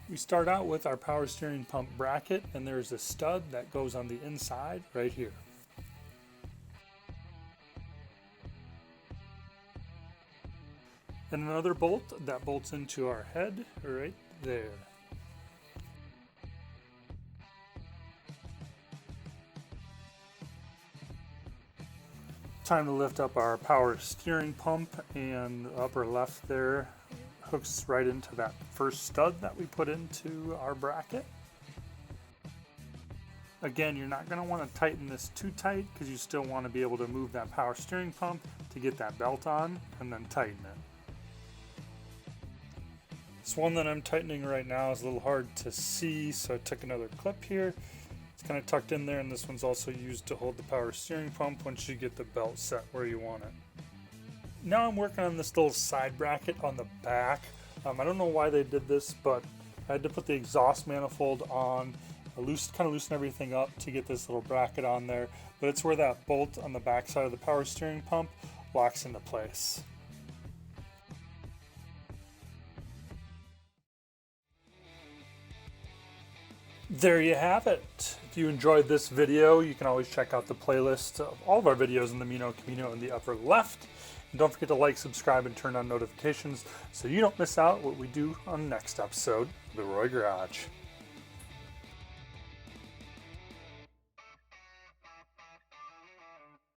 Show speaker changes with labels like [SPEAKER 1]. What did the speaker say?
[SPEAKER 1] We start out with our power steering pump bracket, and there's a stud that goes on the inside right here. And another bolt that bolts into our head right there. Time to lift up our power steering pump, and the upper left there hooks right into that first stud that we put into our bracket. Again, you're not going to want to tighten this too tight because you still want to be able to move that power steering pump to get that belt on and then tighten it. This one that I'm tightening right now is a little hard to see, so I took another clip here. It's kind of tucked in there, and this one's also used to hold the power steering pump once you get the belt set where you want it. Now I'm working on this little side bracket on the back. I don't know why they did this, but I had to put the exhaust manifold on, kind of loosen everything up to get this little bracket on there, but it's where that bolt on the back side of the power steering pump locks into place. There you have it. If you enjoyed this video, you can always check out the playlist of all of our videos in the Mino Camino in the upper left. And don't forget to like, subscribe, and turn on notifications so you don't miss out what we do on the next episode of The Roy Garage.